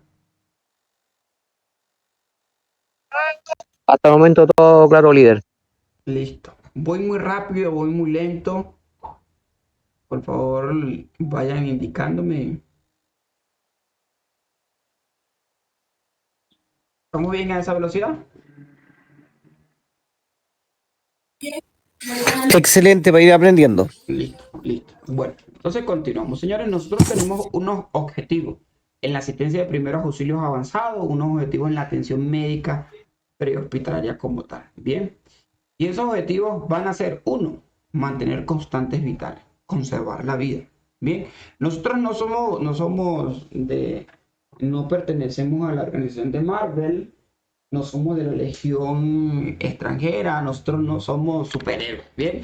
Hasta el momento todo claro, líder. Listo. Voy muy rápido, voy muy lento. Por favor, vayan indicándome. ¿Estamos bien a esa velocidad? Excelente para ir aprendiendo. Listo, listo. Bueno, entonces continuamos. Señores, nosotros tenemos unos objetivos en la asistencia de primeros auxilios avanzados, unos objetivos en la atención médica prehospitalaria como tal. Bien. Y esos objetivos van a ser, uno, mantener constantes vitales, conservar la vida. Bien, nosotros no pertenecemos a la organización de Marvel, no somos de la legión extranjera, nosotros no somos superhéroes, bien.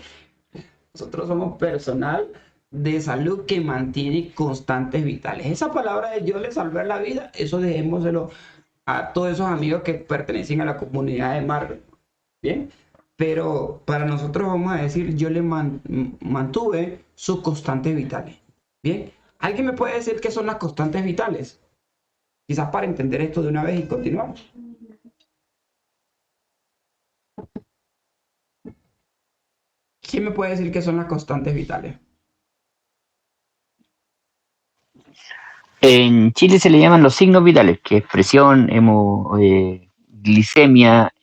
Nosotros somos personal de salud que mantiene constantes vitales. Esa palabra de yo le salvé la vida, eso dejémoselo a todos esos amigos que pertenecen a la comunidad de Marvel, bien. Pero para nosotros vamos a decir, yo le mantuve sus constantes vitales. Bien, ¿alguien me puede decir qué son las constantes vitales? Quizás para entender esto de una vez y continuamos. ¿Quién me puede decir qué son las constantes vitales? En Chile se le llaman los signos vitales, que es presión, glicemia,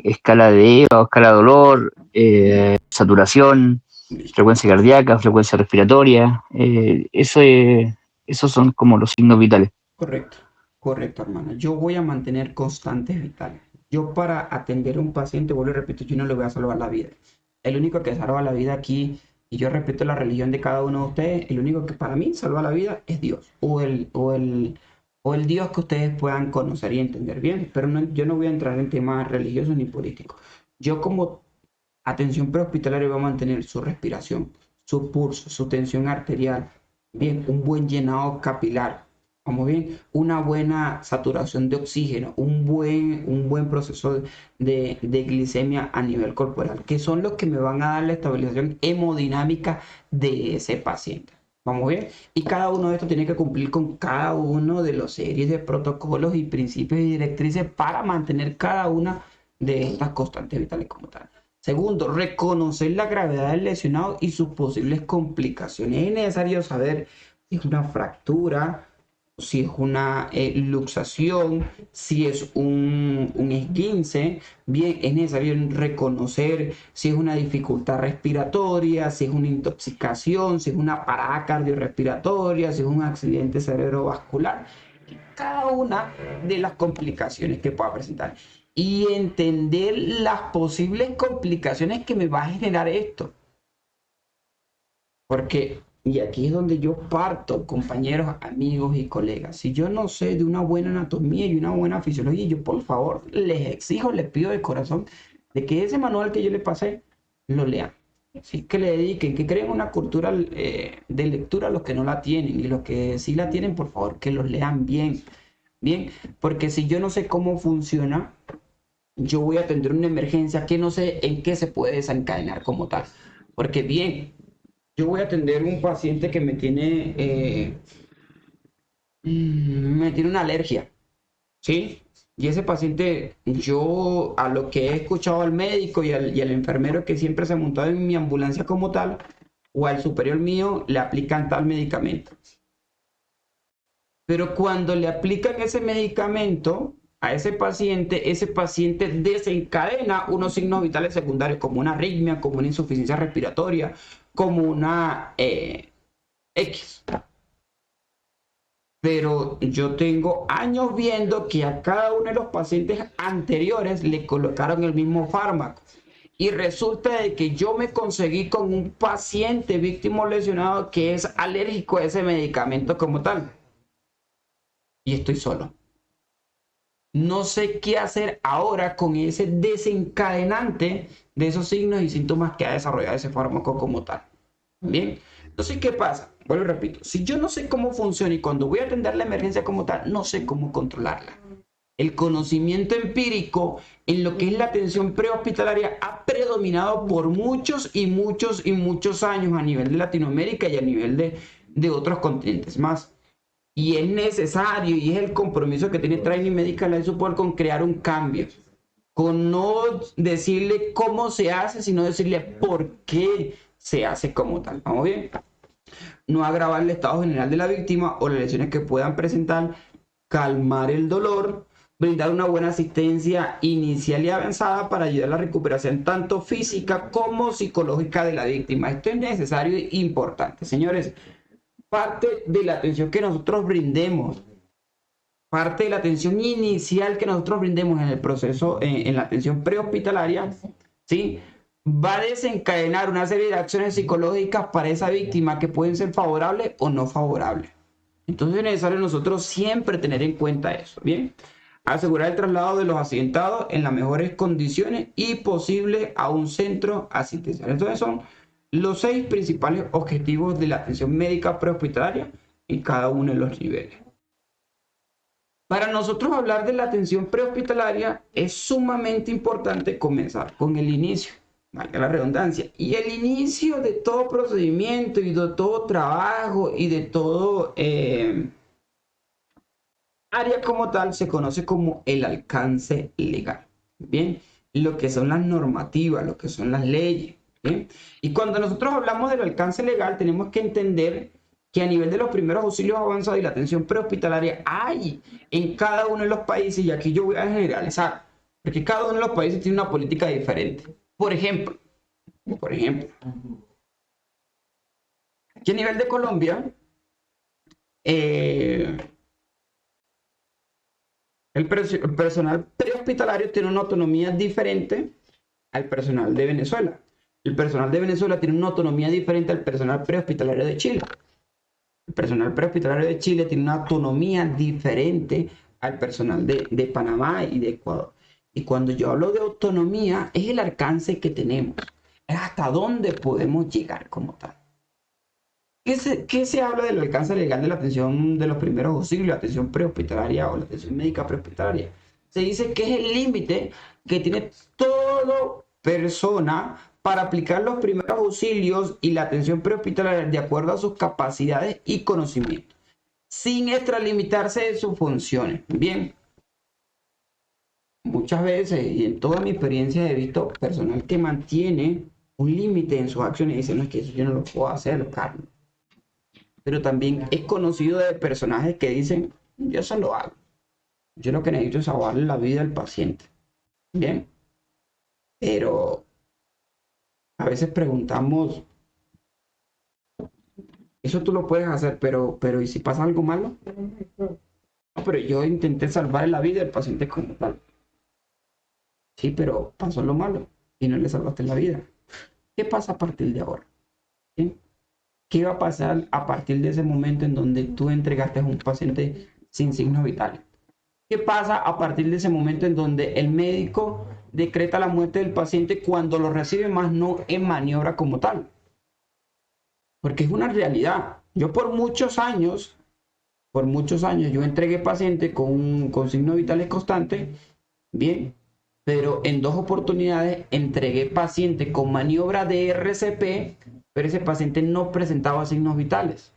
escala de EVA o escala de dolor, saturación, frecuencia cardíaca, frecuencia respiratoria. Esos son como los signos vitales. Correcto, correcto, hermano. Yo voy a mantener constantes vitales. Yo para atender a un paciente, vuelvo y repito, yo no le voy a salvar la vida. El único que salva la vida aquí, y yo respeto la religión de cada uno de ustedes, el único que para mí salva la vida es Dios, o el Dios que ustedes puedan conocer y entender bien, pero yo no voy a entrar en temas religiosos ni políticos. Yo como atención prehospitalaria voy a mantener su respiración, su pulso, su tensión arterial, bien, un buen llenado capilar, vamos bien, una buena saturación de oxígeno, un buen proceso de glicemia a nivel corporal, que son los que me van a dar la estabilización hemodinámica de ese paciente. Vamos bien, y cada uno de estos tiene que cumplir con cada uno de los series de protocolos y principios y directrices para mantener cada una de estas constantes vitales como tal. Segundo, reconocer la gravedad del lesionado y sus posibles complicaciones. Es necesario saber si es una fractura, si es una luxación, si es un esguince. Bien, es necesario reconocer si es una dificultad respiratoria, si es una intoxicación, si es una parada cardiorrespiratoria, si es un accidente cerebrovascular. Cada una de las complicaciones que pueda presentar. Y entender las posibles complicaciones que me va a generar esto. Porque, y aquí es donde yo parto, compañeros, amigos y colegas. Si yo no sé de una buena anatomía y una buena fisiología, yo por favor les exijo, les pido de corazón de que ese manual que yo les pasé, lo lean. Sí, que le dediquen, que creen una cultura de lectura a los que no la tienen. Y los que sí la tienen, por favor, que los lean bien. Bien, porque si yo no sé cómo funciona, yo voy a atender una emergencia que no sé en qué se puede desencadenar como tal. Porque bien, yo voy a atender un paciente que me tiene una alergia, ¿sí? Y ese paciente, yo a lo que he escuchado al médico y al enfermero que siempre se ha montado en mi ambulancia como tal, o al superior mío, le aplican tal medicamento. Pero cuando le aplican ese medicamento a ese paciente desencadena unos signos vitales secundarios como una arritmia, como una insuficiencia respiratoria, como una X. Pero yo tengo años viendo que a cada uno de los pacientes anteriores le colocaron el mismo fármaco. Y resulta de que yo me conseguí con un paciente víctima lesionado que es alérgico a ese medicamento como tal. Y estoy solo. No sé qué hacer ahora con ese desencadenante de esos signos y síntomas que ha desarrollado ese fármaco como tal. Bien, entonces, ¿qué pasa? Vuelvo y repito, si yo no sé cómo funciona y cuando voy a atender la emergencia como tal, no sé cómo controlarla. El conocimiento empírico en lo que es la atención prehospitalaria ha predominado por muchos y muchos y muchos años a nivel de Latinoamérica y a nivel de otros continentes más. Y es necesario y es el compromiso que tiene Training Medical Life Support con crear un cambio. Con no decirle cómo se hace, sino decirle por qué se hace como tal. ¿Vamos bien? No agravar el estado general de la víctima o las lesiones que puedan presentar, calmar el dolor, brindar una buena asistencia inicial y avanzada para ayudar a la recuperación tanto física como psicológica de la víctima. Esto es necesario e importante, señores. Parte de la atención que nosotros brindemos, parte de la atención inicial que nosotros brindemos en el proceso, en la atención prehospitalaria, ¿sí? Va a desencadenar una serie de acciones psicológicas para esa víctima que pueden ser favorables o no favorables. Entonces es necesario nosotros siempre tener en cuenta eso, ¿bien? Asegurar el traslado de los accidentados en las mejores condiciones y posible a un centro asistencial. Entonces son los 6 principales objetivos de la atención médica prehospitalaria en cada uno de los niveles. Para nosotros hablar de la atención prehospitalaria es sumamente importante comenzar con el inicio, valga la redundancia, y el inicio de todo procedimiento y de todo trabajo y de todo área como tal se conoce como el alcance legal. Bien, lo que son las normativas, lo que son las leyes. ¿Bien? Y cuando nosotros hablamos del alcance legal, tenemos que entender que a nivel de los primeros auxilios avanzados y la atención prehospitalaria hay en cada uno de los países, y aquí yo voy a generalizar, porque cada uno de los países tiene una política diferente. Por ejemplo, aquí a nivel de Colombia, el personal prehospitalario tiene una autonomía diferente al personal de Venezuela. El personal de Venezuela tiene una autonomía diferente al personal prehospitalario de Chile. El personal prehospitalario de Chile tiene una autonomía diferente al personal de Panamá y de Ecuador. Y cuando yo hablo de autonomía, es el alcance que tenemos. Es hasta dónde podemos llegar como tal. ¿Qué se habla del alcance legal de la atención de los primeros auxilios, la atención prehospitalaria o la atención médica prehospitalaria? Se dice que es el límite que tiene toda persona para aplicar los primeros auxilios y la atención prehospitalaria de acuerdo a sus capacidades y conocimientos, sin extralimitarse de sus funciones. Bien, muchas veces y en toda mi experiencia he visto personal que mantiene un límite en sus acciones y dicen, no, es que eso yo no lo puedo hacer, Carlos. Pero también es conocido de personajes que dicen, yo eso lo hago. Yo lo que necesito es salvarle la vida al paciente. Bien, pero a veces preguntamos, eso tú lo puedes hacer, pero ¿y si pasa algo malo? No, pero yo intenté salvar la vida del paciente como tal. Sí, pero pasó lo malo y no le salvaste la vida. ¿Qué pasa a partir de ahora? ¿Sí? ¿Qué va a pasar a partir de ese momento en donde tú entregaste a un paciente sin signos vitales? ¿Qué pasa a partir de ese momento en donde el médico decreta la muerte del paciente cuando lo recibe, más no en maniobra como tal? Porque es una realidad. Yo por muchos años, yo entregué pacientes con signos vitales constantes, bien, pero en 2 oportunidades entregué pacientes con maniobra de RCP, pero ese paciente no presentaba signos vitales.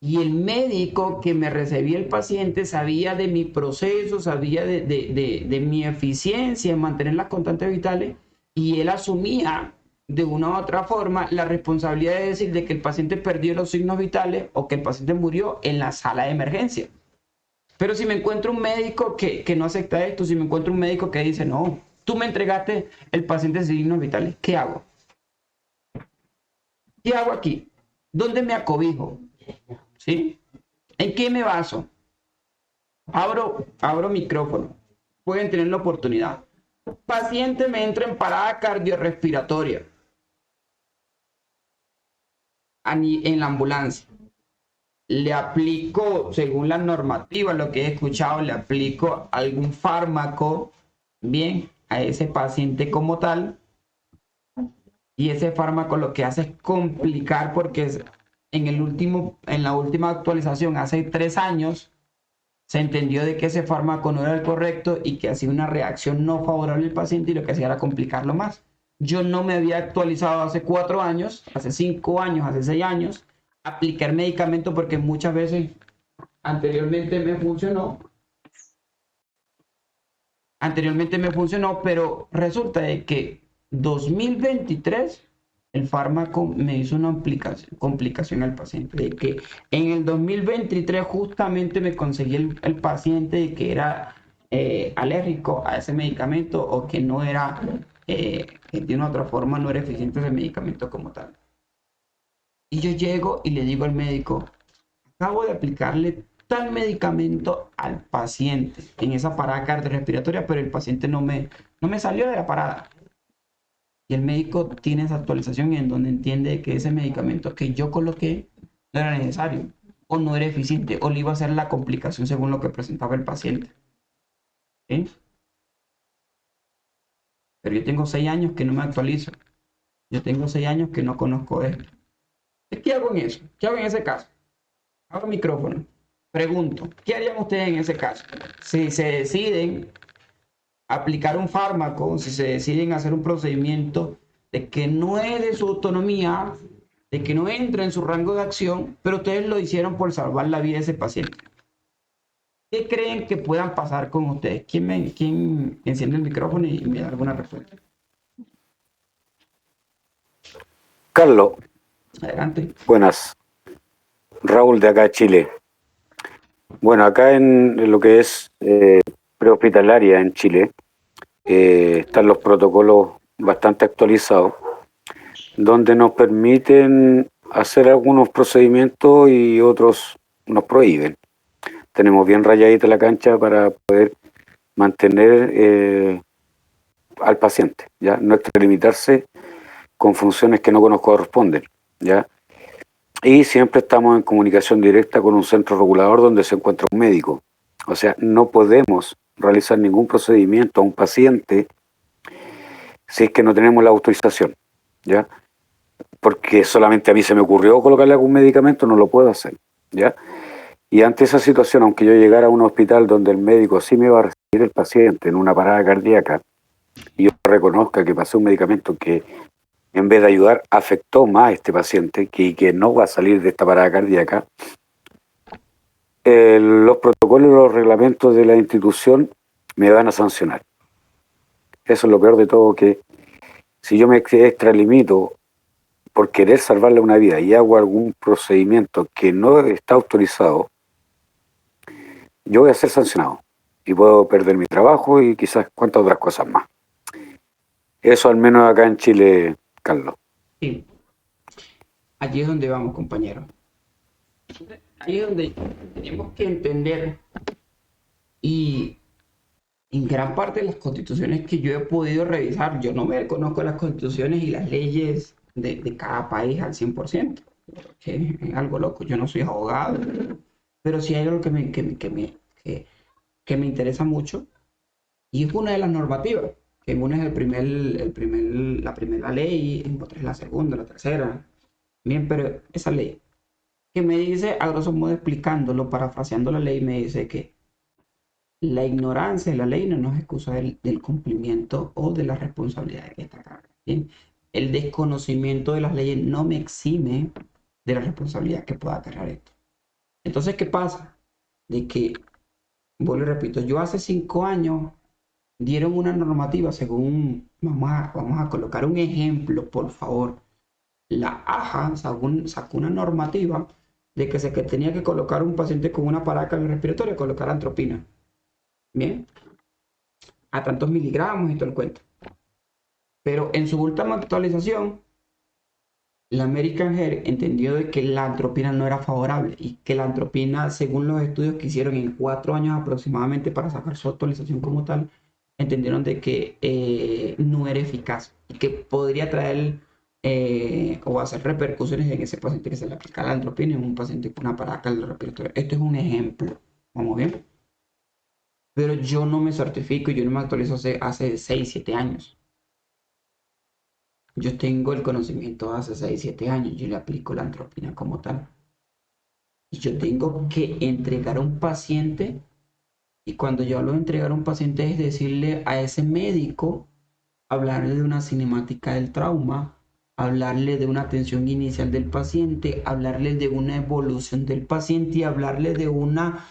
Y el médico que me recibía el paciente sabía de mi proceso, sabía de mi eficiencia en mantener las constantes vitales, y él asumía de una u otra forma la responsabilidad de decir de que el paciente perdió los signos vitales o que el paciente murió en la sala de emergencia. Pero si me encuentro un médico que no acepta esto, si me encuentro un médico que dice, no, tú me entregaste el paciente sin signos vitales, ¿qué hago? ¿Qué hago aquí? ¿Dónde me acobijo? ¿Sí? ¿En qué me baso? Abro micrófono. Pueden tener la oportunidad. Paciente me entra en parada cardiorrespiratoria en la ambulancia. Le aplico, según la normativa, lo que he escuchado, le aplico algún fármaco, bien, a ese paciente como tal. Y ese fármaco lo que hace es complicar, porque en la última actualización, hace 3 años, se entendió de que ese fármaco no era el correcto y que hacía una reacción no favorable al paciente, y lo que hacía era complicarlo más. Yo no me había actualizado hace 4 años, hace 5 años, hace 6 años, aplicar medicamento, porque muchas veces anteriormente me funcionó, pero resulta de que 2023 el fármaco me hizo una complicación al paciente, de que en el 2023 justamente me conseguí el paciente que era alérgico a ese medicamento, o que no era, que de una otra forma no era eficiente ese medicamento como tal. Y yo llego y le digo al médico, acabo de aplicarle tal medicamento al paciente en esa parada cardiorrespiratoria, pero el paciente no me salió de la parada. Y el médico tiene esa actualización en donde entiende que ese medicamento que yo coloqué no era necesario, o no era eficiente, o le iba a hacer la complicación según lo que presentaba el paciente. ¿Sí? Pero yo tengo 6 años que no me actualizo. Yo tengo 6 años que no conozco esto. ¿Qué hago en eso? ¿Qué hago en ese caso? Abro micrófono. Pregunto, ¿qué harían ustedes en ese caso? Si se deciden aplicar un fármaco, si se deciden hacer un procedimiento de que no es de su autonomía, de que no entra en su rango de acción, pero ustedes lo hicieron por salvar la vida de ese paciente, ¿qué creen que puedan pasar con ustedes? ¿Quién enciende el micrófono y me da alguna respuesta? Carlos, Adelante. buenas. Raúl de acá, Chile. Bueno, acá en lo que es prehospitalaria en Chile, están los protocolos bastante actualizados, donde nos permiten hacer algunos procedimientos y otros nos prohíben. Tenemos bien rayadita la cancha para poder mantener al paciente, ¿ya? No extralimitarse con funciones que no nos corresponden, ¿ya? Y siempre estamos en comunicación directa con un centro regulador donde se encuentra un médico. O sea, no podemos realizar ningún procedimiento a un paciente si es que no tenemos la autorización, ¿ya? porque solamente a mí se me ocurrió colocarle algún medicamento, no lo puedo hacer, ¿ya? Y ante esa situación, aunque yo llegara a un hospital donde el médico sí me va a recibir el paciente en una parada cardíaca, y yo reconozca que pasé un medicamento que en vez de ayudar afectó más a este paciente, que no va a salir de esta parada cardíaca, los protocolos y los reglamentos de la institución me van a sancionar. Eso es lo peor de todo, que si yo me extralimito por querer salvarle una vida y hago algún procedimiento que no está autorizado, yo voy a ser sancionado y puedo perder mi trabajo y quizás cuantas otras cosas más. Eso al menos acá en Chile, Carlos. Sí. Allí es donde vamos, compañero. Ahí es donde tenemos que entender, y en gran parte de las constituciones que yo he podido revisar, yo no me conozco las constituciones y las leyes de cada país al 100%, que es algo loco, yo no soy abogado, pero sí hay algo que me interesa mucho, y es una de las normativas, que una es la primera ley, en otra es la segunda, la tercera, bien, pero esa ley que me dice, a grosso modo explicándolo, parafraseando la ley, me dice que la ignorancia de la ley no nos excusa del cumplimiento o de la responsabilidad que está cargando. ¿Bien? El desconocimiento de las leyes no me exime de la responsabilidad que pueda cargar esto. Entonces, ¿qué pasa? De que, vuelvo y repito, yo hace 5 años dieron una normativa según, vamos a colocar un ejemplo, por favor. La AJA sacó una normativa de que se que tenía que colocar un paciente con una parada cardiorrespiratoria, colocar atropina. Bien, a tantos miligramos y todo el cuento. Pero en su última actualización, la American Heart entendió de que la atropina no era favorable y que la atropina, según los estudios que hicieron en 4 años aproximadamente para sacar su actualización como tal, entendieron de que no era eficaz y que podría traer o hacer repercusiones en ese paciente que se le aplica la atropina en un paciente con una parada cardiorrespiratoria. Esto es un ejemplo. ¿Vamos bien? Pero yo no me certifico y yo no me actualizo hace 6, 7 años. Yo tengo el conocimiento hace 6, 7 años. Yo le aplico la atropina como tal. Y yo tengo que entregar a un paciente. Y cuando yo hablo de entregar a un paciente es decirle a ese médico, hablarle de una cinemática del trauma, hablarle de una atención inicial del paciente, hablarle de una evolución del paciente y hablarle de una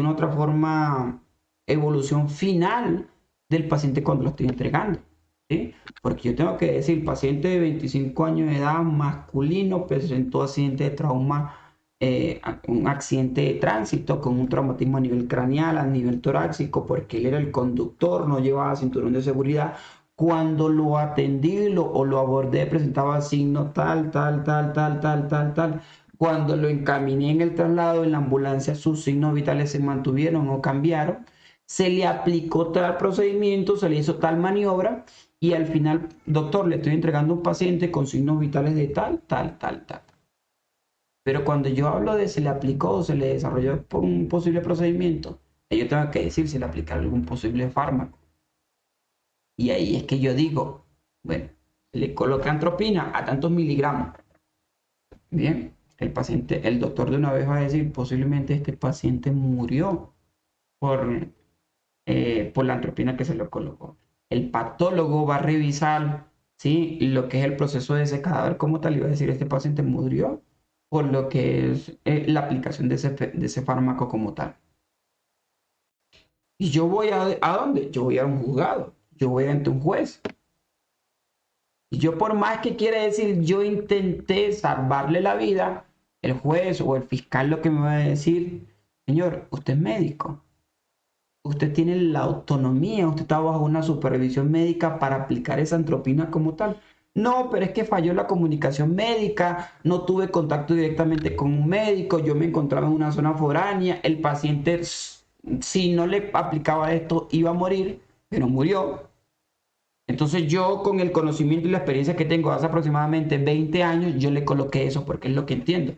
otra forma, evolución final del paciente cuando lo estoy entregando. ¿Sí? Porque yo tengo que decir, paciente de 25 años de edad, masculino, presentó accidente de trauma, un accidente de tránsito con un traumatismo a nivel craneal, a nivel torácico, porque él era el conductor, no llevaba cinturón de seguridad. Cuando lo atendí o lo abordé, presentaba signos tal. Cuando lo encaminé en el traslado en la ambulancia, sus signos vitales se mantuvieron o cambiaron. Se le aplicó tal procedimiento, se le hizo tal maniobra y al final, doctor, le estoy entregando un paciente con signos vitales de tal. Pero cuando yo hablo de se le aplicó o se le desarrolló por un posible procedimiento, yo tengo que decir si le aplicaron algún posible fármaco. Y ahí es que yo digo, bueno, le colocan atropina a tantos miligramos. Bien, el doctor de una vez va a decir, posiblemente este paciente murió por la atropina que se le colocó. El patólogo va a revisar, ¿sí?, lo que es el proceso de ese cadáver como tal y va a decir, este paciente murió por lo que es la aplicación de ese fármaco como tal. ¿Y yo voy a dónde? Yo voy a un juzgado, yo voy ante un juez. Y yo, por más que quiera decir, yo intenté salvarle la vida, el juez o el fiscal lo que me va a decir, señor, usted es médico. Usted tiene la autonomía, usted está bajo una supervisión médica para aplicar esa atropina como tal. No, pero es que falló la comunicación médica, no tuve contacto directamente con un médico, yo me encontraba en una zona foránea, el paciente, si no le aplicaba esto, iba a morir, pero murió. Entonces yo, con el conocimiento y la experiencia que tengo hace aproximadamente 20 años, yo le coloqué eso porque es lo que entiendo.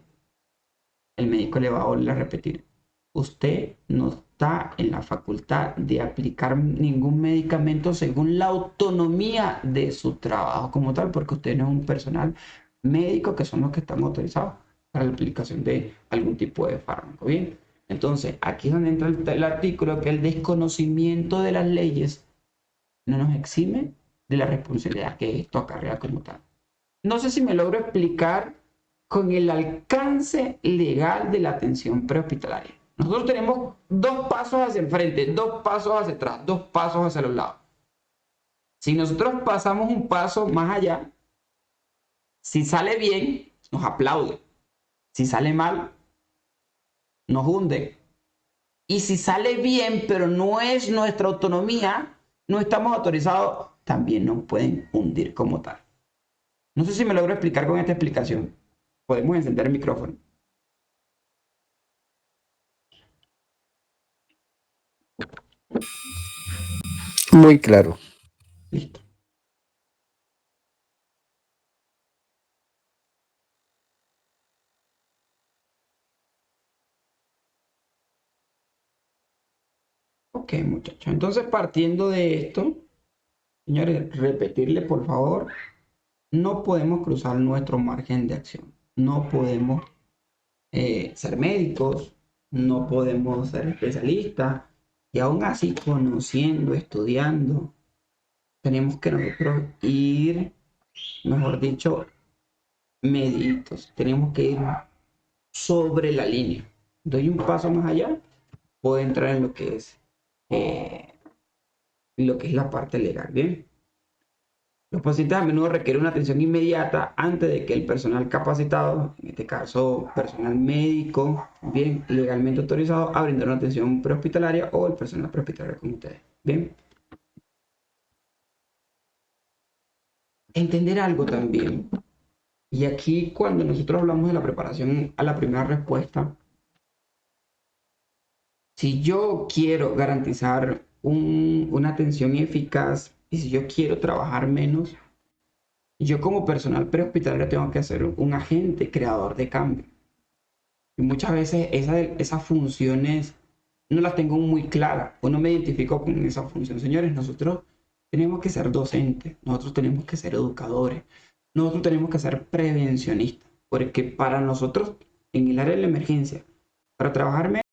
El médico le va a volver a repetir. Usted no está en la facultad de aplicar ningún medicamento según la autonomía de su trabajo como tal, porque usted no es un personal médico que son los que están autorizados para la aplicación de algún tipo de fármaco. Bien, entonces aquí es donde entra el artículo que el desconocimiento de las leyes no nos exime de la responsabilidad que esto acarrea como tal. No sé si me logro explicar con el alcance legal de la atención prehospitalaria. Nosotros tenemos 2 pasos hacia el frente, 2 pasos hacia atrás, 2 pasos hacia los lados. Si nosotros pasamos un paso más allá, si sale bien, nos aplaude. Si sale mal, nos hunde. Y si sale bien, pero no es nuestra autonomía, no estamos autorizados, también nos pueden hundir como tal. No sé si me logro explicar con esta explicación. Podemos encender el micrófono. Muy claro. Listo. Ok, muchachos. Entonces, partiendo de esto, señores, repetirle por favor, no podemos cruzar nuestro margen de acción. No podemos ser médicos, no podemos ser especialistas, y aún así conociendo, estudiando, tenemos que nosotros ir, mejor dicho, meditos. Tenemos que ir sobre la línea. Doy un paso más allá, puedo entrar en eh, lo que es la parte legal. Bien. Los pacientes a menudo requieren una atención inmediata antes de que el personal capacitado, en este caso personal médico, bien, legalmente autorizado a brindar una atención prehospitalaria o el personal prehospitalario con ustedes. Bien. Entender algo también. Y aquí cuando nosotros hablamos de la preparación a la primera respuesta, si yo quiero garantizar una atención eficaz y si yo quiero trabajar menos, yo como personal prehospitalario tengo que ser un agente creador de cambio. Y muchas veces esas funciones no las tengo muy claras o no me identifico con esa función. Señores, nosotros tenemos que ser docentes, nosotros tenemos que ser educadores, nosotros tenemos que ser prevencionistas, porque para nosotros en el área de la emergencia, para trabajar